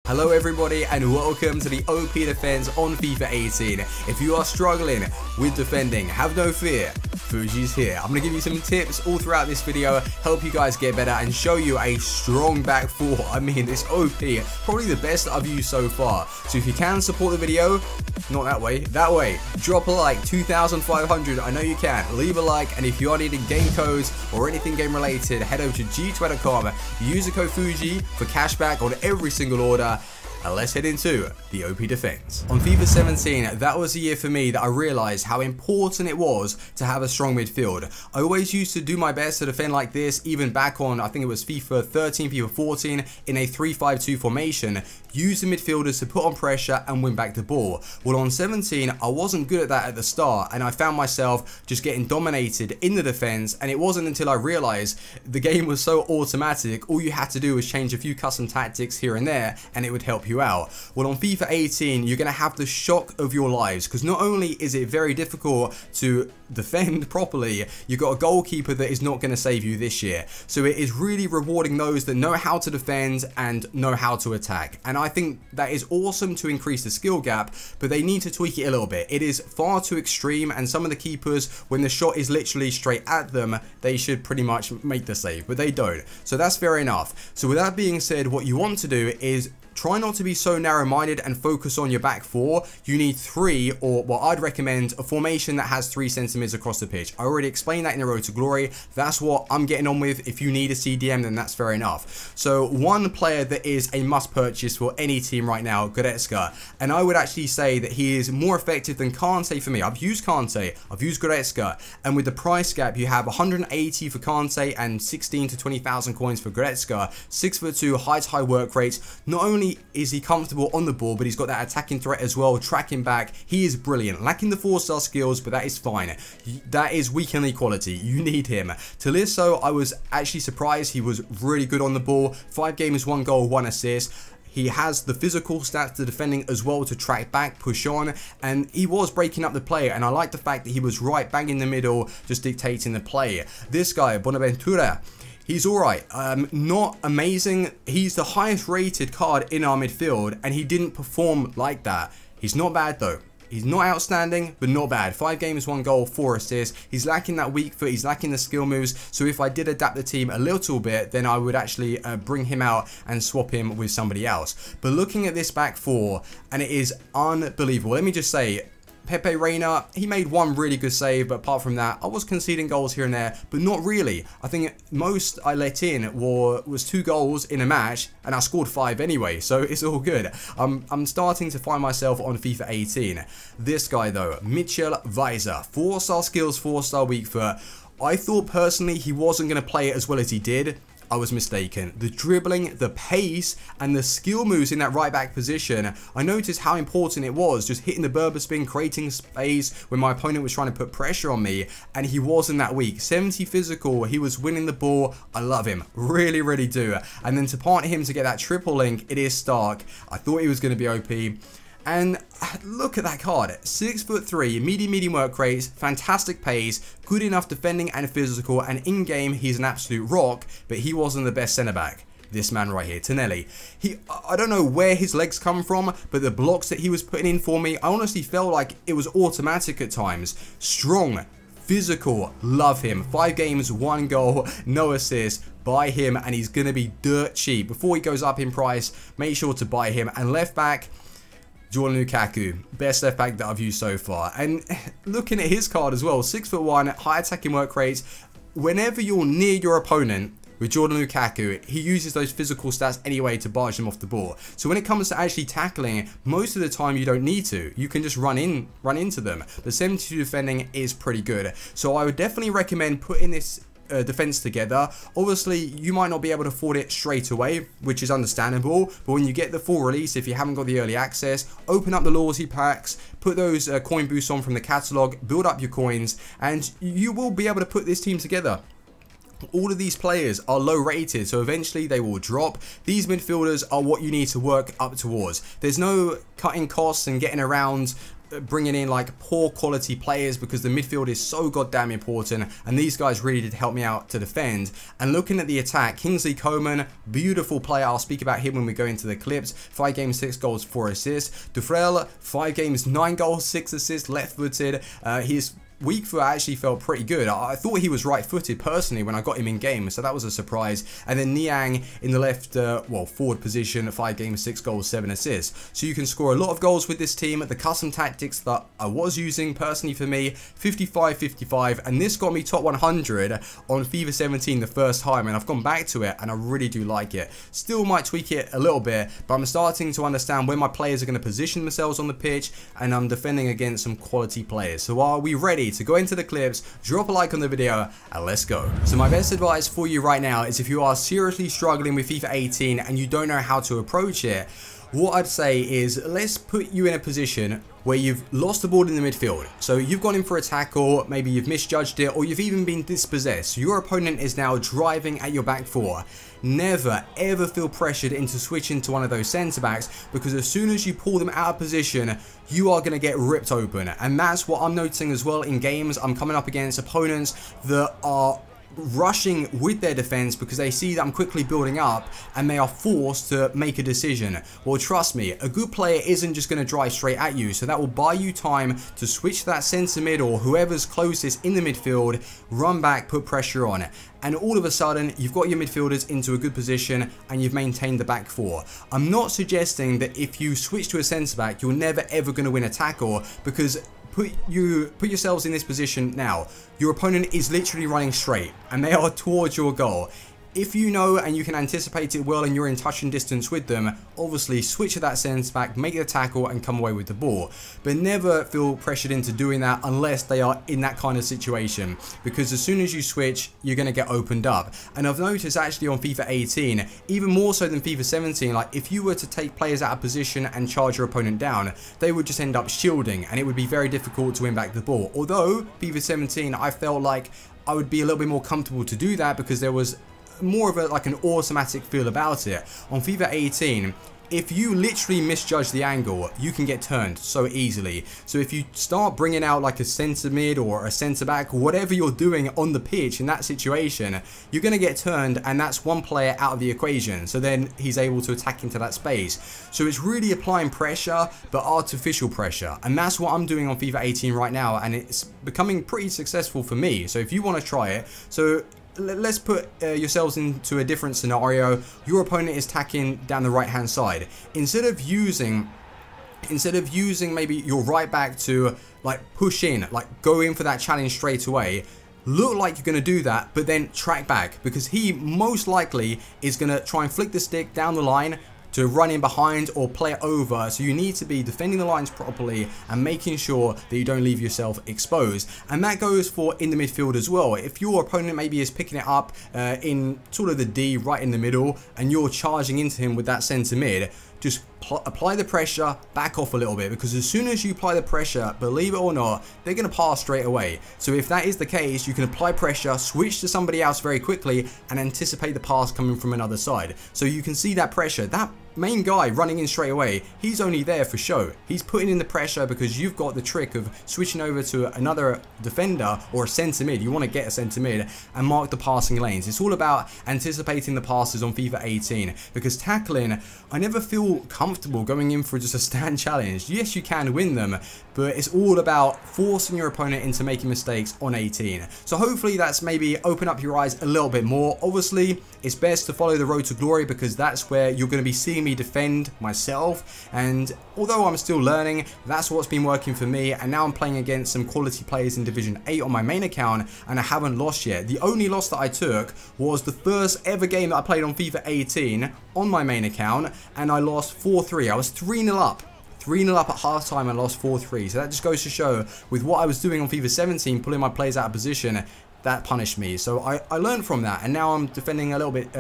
Hello everybody and welcome to the OP Defense on FIFA 18. If you are struggling with defending, have no fear, Fuji's here. I'm going to give you some tips all throughout this video, help you guys get better and show you a strong back four. I mean, this OP, probably the best that I've used so far. So if you can support the video, not that way, that way, drop a like, 2,500, I know you can. Leave a like, and if you are needing game codes or anything game related, head over to g2.com, use the code Fuji for cashback on every single order. And let's head into the OP Defense. On FIFA 17, that was the year for me that I realized how important it was to have a strong midfield. I always used to do my best to defend like this, even back on, I think it was FIFA 13, FIFA 14, in a 3-5-2 formation, use the midfielders to put on pressure and win back the ball. Well, on 17, I wasn't good at that at the start, and I found myself just getting dominated in the defense, and it wasn't until I realized the game was so automatic, all you had to do was change a few custom tactics here and there, and it would help you out. Well, on FIFA 18, you're going to have the shock of your lives, because not only is it very difficult to defend properly, you've got a goalkeeper that is not going to save you this year. So it is really rewarding those that know how to defend and know how to attack. And I think that is awesome to increase the skill gap, but they need to tweak it a little bit. It is far too extreme, and some of the keepers, when the shot is literally straight at them, they should pretty much make the save, but they don't. So that's fair enough. So with that being said, what you want to do is try not to be so narrow-minded and focus on your back four. You need three, or what I'd recommend, a formation that has 3 centimeters across the pitch. I already explained that in the Road to Glory. That's what I'm getting on with. If you need a CDM, then that's fair enough. So one player that is a must purchase for any team right now, Goretzka. And I would actually say that he is more effective than Kante for me. I've used Kante, I've used Goretzka, and with the price gap, you have 180 for Kante and 16 to 20,000 coins for Goretzka. 6'2", high work rates. Not only is he comfortable on the ball, but he's got that attacking threat as well, tracking back. He is brilliant, lacking the 4-star skills, but that is fine. That is weekend quality. You need him. Tolisso, I was actually surprised. He was really good on the ball. 5 games, 1 goal, 1 assist. He has the physical stats to defending as well, to track back, push on, and he was breaking up the play, and I like the fact that he was right bang in the middle, just dictating the play. This guy, Bonaventura, he's alright, not amazing. He's the highest rated card in our midfield, and he didn't perform like that. He's not bad though. He's not outstanding, but not bad. 5 games, 1 goal, 4 assists. He's lacking that weak foot. He's lacking the skill moves. So if I did adapt the team a little bit, then I would actually bring him out and swap him with somebody else. But looking at this back four, and it is unbelievable. Let me just say, Pepe Reina, he made 1 really good save, but apart from that, I was conceding goals here and there, but not really. I think most I let in was 2 goals in a match, and I scored 5 anyway, so it's all good. I'm starting to find myself on FIFA 18. This guy though, Mitchell Weiser, 4-star skills, 4-star weak foot. I thought personally he wasn't going to play it as well as he did. I was mistaken. The dribbling, the pace, and the skill moves in that right back position, I noticed how important it was, just hitting the Berber spin, creating space when my opponent was trying to put pressure on me, and he wasn't that weak. 70 physical, he was winning the ball. I love him, really, really do. And then to partner him to get that triple link, it is Stark. I thought he was going to be OP. And look at that card, 6'3", medium work rates, fantastic pace, good enough defending and physical, and in game he's an absolute rock, but he wasn't the best centre back. This man right here, Tonelli. I don't know where his legs come from, but the blocks that he was putting in for me, I honestly felt like it was automatic at times. Strong, physical, love him. 5 games, 1 goal, no assist. Buy him, and he's going to be dirt cheap. Before he goes up in price, make sure to buy him. And left back, Jordan Lukaku, best left back that I've used so far. And looking at his card as well, 6'1", high attacking work rates. Whenever you're near your opponent with Jordan Lukaku, he uses those physical stats anyway to barge them off the ball. So when it comes to actually tackling, most of the time you don't need to. You can just run into them. The 72 defending is pretty good. So I would definitely recommend putting this defense together. Obviously you might not be able to afford it straight away, which is understandable, but when you get the full release, if you haven't got the early access, open up the loyalty packs, put those coin boosts on from the catalog, build up your coins, and you will be able to put this team together. All of these players are low rated, so eventually they will drop. These midfielders are what you need to work up towards. There's no cutting costs and getting around bringing in like poor quality players because the midfield is so goddamn important, and these guys really did help me out to defend. And looking at the attack, Kingsley Coman, beautiful player. I'll speak about him when we go into the clips. 5 games, 6 goals, 4 assists. Dufresne, 5 games, 9 goals, 6 assists, left-footed. His weak foot actually felt pretty good. I thought he was right-footed personally when I got him in game, so that was a surprise. And then Niang in the left, forward position, 5 games, 6 goals, 7 assists. So you can score a lot of goals with this team. The custom tactics that I was using personally for me, 55-55, and this got me top 100 on FIFA 17 the first time, and I've gone back to it, and I really do like it. Still might tweak it a little bit, but I'm starting to understand where my players are going to position themselves on the pitch, and I'm defending against some quality players. So are we ready to go into the clips? Drop a like on the video and let's go. So my best advice for you right now is if you are seriously struggling with FIFA 18 and you don't know how to approach it, what I'd say is let's put you in a position where you've lost the ball in the midfield. So you've gone in for a tackle, maybe you've misjudged it, or you've even been dispossessed. Your opponent is now driving at your back four. Never ever feel pressured into switching to one of those centre backs, because as soon as you pull them out of position, you are going to get ripped open. And that's what I'm noticing as well in games. I'm coming up against opponents that are rushing with their defense because they see that I'm quickly building up and they are forced to make a decision. Well, trust me, a good player isn't just going to drive straight at you, so that will buy you time to switch to that centre mid or whoever's closest in the midfield, run back, put pressure on it, and all of a sudden you've got your midfielders into a good position and you've maintained the back four. I'm not suggesting that if you switch to a centre back you're never ever going to win a tackle, because put yourselves in this position now. Your opponent is literally running straight and they are towards your goal. If you know and you can anticipate it well and you're in touching distance with them, obviously switch to that centre back, make the tackle and come away with the ball. But never feel pressured into doing that unless they are in that kind of situation, because as soon as you switch, you're going to get opened up. And I've noticed actually on FIFA 18, even more so than FIFA 17, like if you were to take players out of position and charge your opponent down, they would just end up shielding and it would be very difficult to win back the ball. Although FIFA 17, I felt like I would be a little bit more comfortable to do that because there was more of an automatic feel about it. On FIFA 18, if you literally misjudge the angle, you can get turned so easily. So if you start bringing out like a centre mid or a centre back, whatever you're doing on the pitch in that situation, you're going to get turned, and that's one player out of the equation. So then he's able to attack into that space. So it's really applying pressure, but artificial pressure. And that's what I'm doing on FIFA 18 right now, and it's becoming pretty successful for me. So if you want to try it, so let's put yourselves into a different scenario. Your opponent is attacking down the right hand side. Instead of using maybe your right back to like push in, like go in for that challenge straight away, look like you're going to do that, but then track back, because he most likely is going to try and flick the stick down the line to run in behind or play it over. So you need to be defending the lines properly and making sure that you don't leave yourself exposed. And that goes for in the midfield as well. If your opponent maybe is picking it up in sort of the D right in the middle and you're charging into him with that centre mid, just apply the pressure, back off a little bit, because as soon as you apply the pressure, believe it or not, they're going to pass straight away. So if that is the case, you can apply pressure, switch to somebody else very quickly and anticipate the pass coming from another side. So you can see that pressure, that main guy running in straight away, he's only there for show. He's putting in the pressure because you've got the trick of switching over to another defender or a centre mid. You want to get a centre mid and mark the passing lanes. It's all about anticipating the passes on FIFA 18, because tackling, I never feel comfortable going in for just a stand challenge. Yes, you can win them, but it's all about forcing your opponent into making mistakes on 18. So hopefully that's maybe open up your eyes a little bit more. Obviously, it's best to follow the road to glory, because that's where you're going to be seeing me defend myself. And although I'm still learning, that's what's been working for me. And now I'm playing against some quality players in Division 8 on my main account, and I haven't lost yet. The only loss that I took was the first ever game that I played on FIFA 18 on my main account, and I lost 4-3. I was 3-0 up. 3-0 up at halftime and lost 4-3. So that just goes to show, with what I was doing on FIFA 17, pulling my players out of position, that punished me. So I learned from that, and now I'm defending a little bit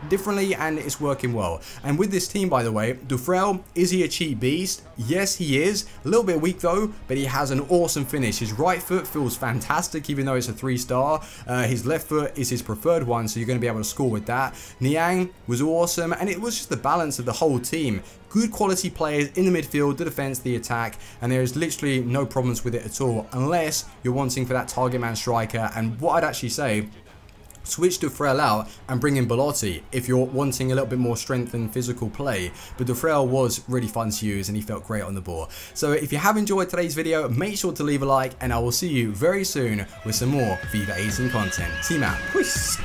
differently, and it's working well. And with this team, by the way, Dufresne, is he a cheat beast? Yes, he is. A little bit weak though, but he has an awesome finish. His right foot feels fantastic, even though it's a 3-star. His left foot is his preferred one, so you're going to be able to score with that. Niang was awesome, and it was just the balance of the whole team. good quality players in the midfield, the defense, the attack, and there is literally no problems with it at all, unless you're wanting for that target man striker. And what I'd actually say, switch Dufresne out and bring in Belotti if you're wanting a little bit more strength and physical play. But Dufresne was really fun to use and he felt great on the ball. So if you have enjoyed today's video, make sure to leave a like, and I will see you very soon with some more FIFA 18 content. See you, man. Peace.